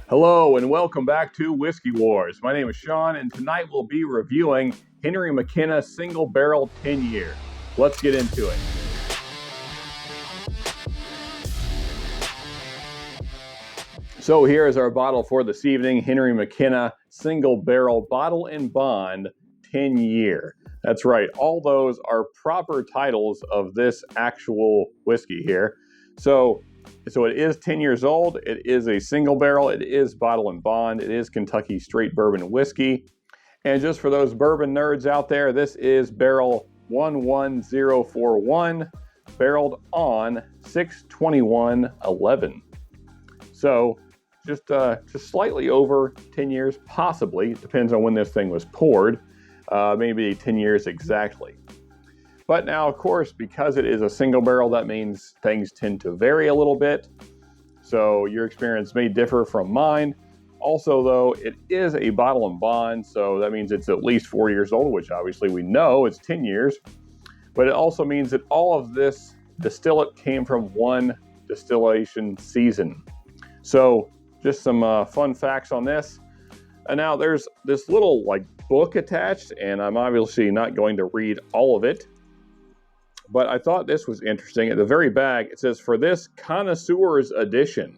Hello and welcome back to Whiskey Wars. My name is Sean and tonight we'll be reviewing Henry McKenna Single Barrel 10-year. Let's get into it. So here is our bottle for this evening, Henry McKenna Single Barrel Bottle and Bond 10-year. That's right, all those are proper titles of this actual whiskey here. So it is 10 years old, it is a single barrel, it is bottle and bond, it is Kentucky straight bourbon whiskey. And just for those bourbon nerds out there, this is barrel 11041, barreled on 6/21/11. So just slightly over 10 years, possibly. It depends on when this thing was poured, maybe 10 years exactly. But now, of course, because it is a single barrel, that means things tend to vary a little bit. So your experience may differ from mine. Also, though, it is a bottle and bond, so that means it's at least 4 years old, which obviously we know it's 10 years. But it also means that all of this distillate came from one distillation season. So just some fun facts on this. And now there's this little book attached, and I'm obviously not going to read all of it. But I thought this was interesting. At the very back, it says, for this connoisseur's edition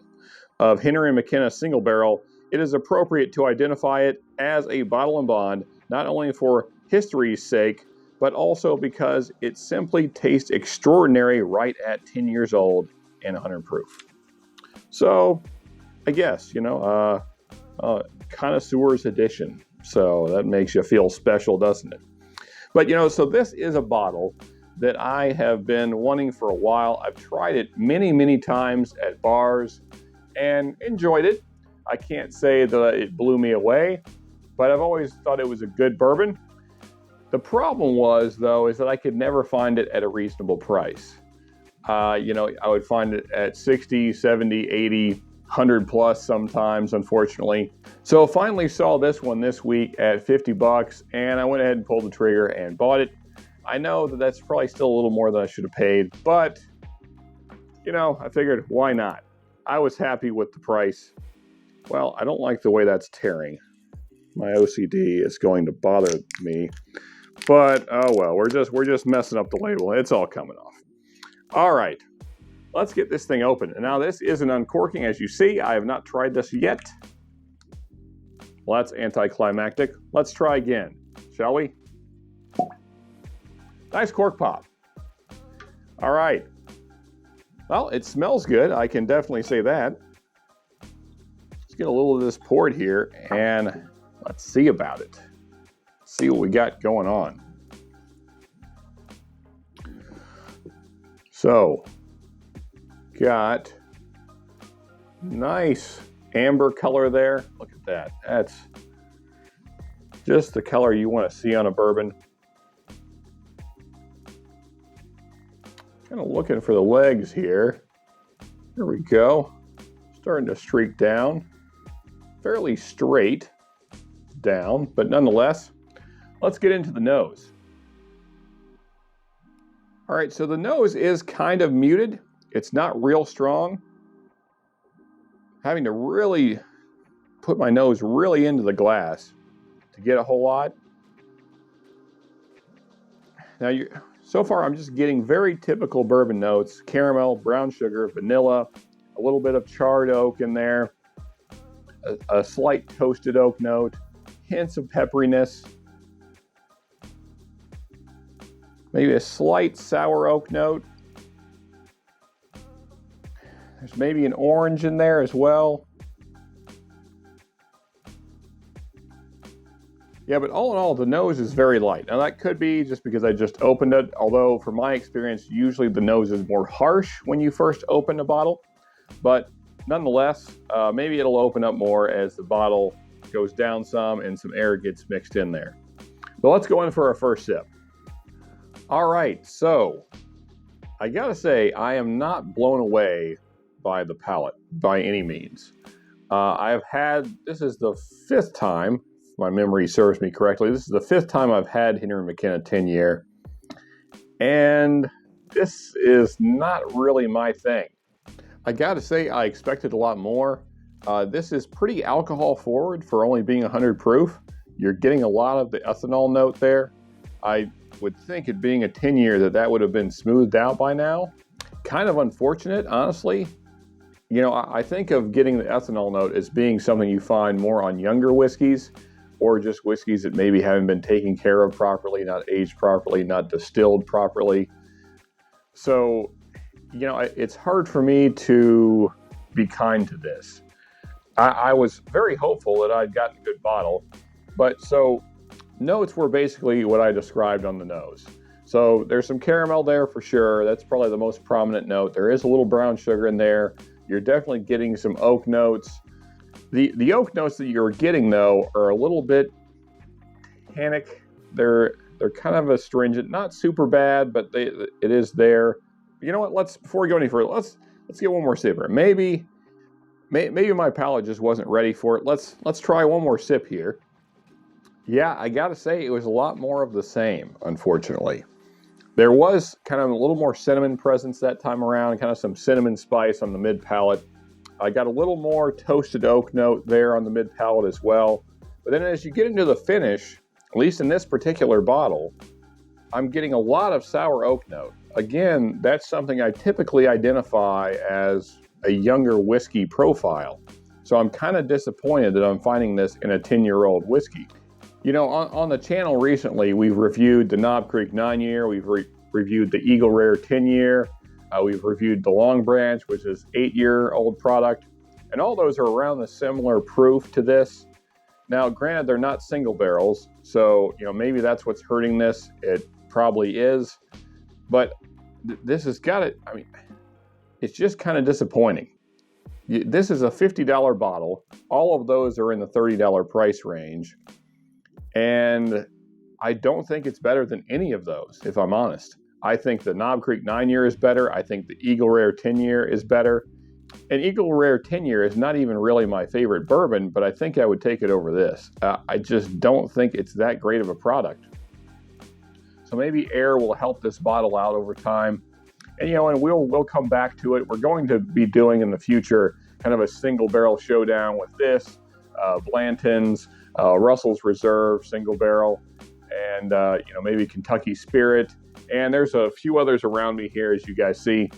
of Henry McKenna Single Barrel, it is appropriate to identify it as a bottle and bond, not only for history's sake, but also because it simply tastes extraordinary right at 10 years old and 100 proof. So, I guess, connoisseur's edition. So that makes you feel special, doesn't it? But, so this is a bottle that I have been wanting for a while. I've tried it many, many times at bars and enjoyed it. I can't say that it blew me away, but I've always thought it was a good bourbon. The problem was, though, is that I could never find it at a reasonable price. I would find it at 60, 70, 80, 100 plus sometimes, unfortunately. So finally saw this one this week at $50, and I went ahead and pulled the trigger and bought it. I know that that's probably still a little more than I should have paid, but, I figured, why not? I was happy with the price. Well, I don't like the way that's tearing. My OCD is going to bother me, but, oh well, we're just messing up the label. It's all coming off. All right, let's get this thing open. And now this is an uncorking, as you see. I have not tried this yet. Well, that's anticlimactic. Let's try again, shall we? Nice cork pop. All right. Well, it smells good. I can definitely say that. Let's get a little of this poured here and let's see about it. See what we got going on. So, got nice amber color there. Look at that. That's just the color you want to see on a bourbon. Kind of looking for the legs here. There we go. Starting to streak down. Fairly straight down, but nonetheless, let's get into the nose. All right, so the nose is kind of muted. It's not real strong. Having to really put my nose really into the glass to get a whole lot. Now, so far, I'm just getting very typical bourbon notes: caramel, brown sugar, vanilla, a little bit of charred oak in there, a slight toasted oak note, hints of pepperiness, maybe a slight sour oak note. There's maybe an orange in there as well. Yeah, but all in all, the nose is very light. Now that could be just because I just opened it, although from my experience, usually the nose is more harsh when you first open a bottle. But nonetheless, maybe it'll open up more as the bottle goes down some and some air gets mixed in there. But let's go in for our first sip. All right, so I gotta say, I am not blown away by the palate by any means. This is the fifth time, if my memory serves me correctly, this is the fifth time I've had Henry McKenna 10-year. And this is not really my thing. I gotta say, I expected a lot more. This is pretty alcohol forward for only being 100 proof. You're getting a lot of the ethanol note there. I would think it being a 10-year that would have been smoothed out by now. Kind of unfortunate, honestly. You know, I think of getting the ethanol note as being something you find more on younger whiskeys, or just whiskeys that maybe haven't been taken care of properly, not aged properly, not distilled properly. So, you know, it's hard for me to be kind to this. I was very hopeful that I'd gotten a good bottle, but so notes were basically what I described on the nose. So there's some caramel there for sure. That's probably the most prominent note. There is a little brown sugar in there. You're definitely getting some oak notes. The oak notes that you're getting, though, are a little bit tannic. They're kind of astringent, not super bad, but it is there. You know what? Before we go any further, let's get one more sip here. Maybe my palate just wasn't ready for it. Let's try one more sip here. Yeah, I gotta say it was a lot more of the same, unfortunately. There was kind of a little more cinnamon presence that time around, kind of some cinnamon spice on the mid palate. I got a little more toasted oak note there on the mid palate as well. But then as you get into the finish, at least in this particular bottle, I'm getting a lot of sour oak note. Again, that's something I typically identify as a younger whiskey profile. So I'm kind of disappointed that I'm finding this in a 10-year-old whiskey. You know, on the channel recently, we've reviewed the Knob Creek 9-year, we've reviewed the Eagle Rare 10-year, we've reviewed the Long Branch, which is 8-year-old product, and all those are around the similar proof to this. Now, granted, they're not single barrels, so, you know, maybe that's what's hurting this. It probably is, but this has got it. I mean, it's just kind of disappointing. This is a $50 bottle. All of those are in the $30 price range. And I don't think it's better than any of those, if I'm honest. I think the Knob Creek 9-year is better. I think the Eagle Rare 10-year is better. And Eagle Rare 10-year is not even really my favorite bourbon, but I think I would take it over this. I just don't think it's that great of a product. So maybe air will help this bottle out over time. And, you know, and we'll come back to it. We're going to be doing in the future kind of a single barrel showdown with this, Blanton's, Russell's Reserve Single Barrel, and you know, maybe Kentucky Spirit. And there's a few others around me here, as you guys see,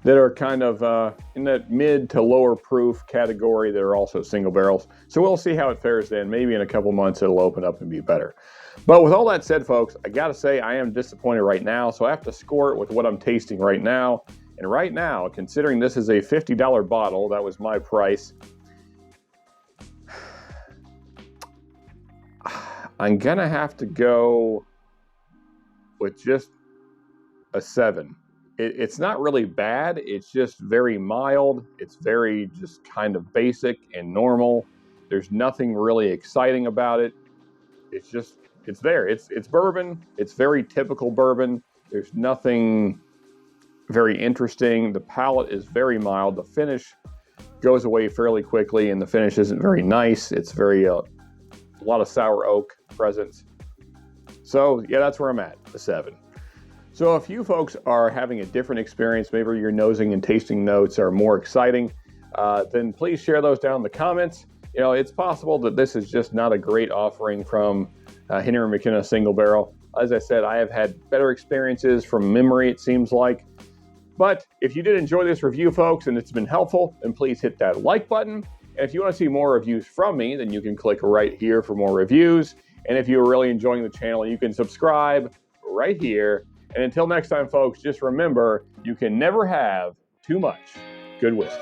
that are kind of in that mid to lower proof category that are also single barrels. So we'll see how it fares then. Maybe in a couple months it'll open up and be better. But with all that said, folks, I gotta say I am disappointed right now. So I have to score it with what I'm tasting right now. And right now, considering this is a $50 bottle, that was my price, I'm gonna have to go with just a 7. It's not really bad. It's just very mild. It's very just kind of basic and normal. There's nothing really exciting about it. It's there. It's bourbon. It's very typical bourbon. There's nothing very interesting. The palate is very mild. The finish goes away fairly quickly, and the finish isn't very nice. It's very a lot of sour oak presence. So yeah, that's where I'm at, a 7. So if you folks are having a different experience, maybe your nosing and tasting notes are more exciting, then please share those down in the comments. You know, it's possible that this is just not a great offering from Henry McKenna Single Barrel. As I said, I have had better experiences from memory, it seems like. But if you did enjoy this review, folks, and it's been helpful, then please hit that like button. And if you want to see more reviews from me, then you can click right here for more reviews. And if you're really enjoying the channel, you can subscribe right here. And until next time, folks, just remember, you can never have too much good whiskey.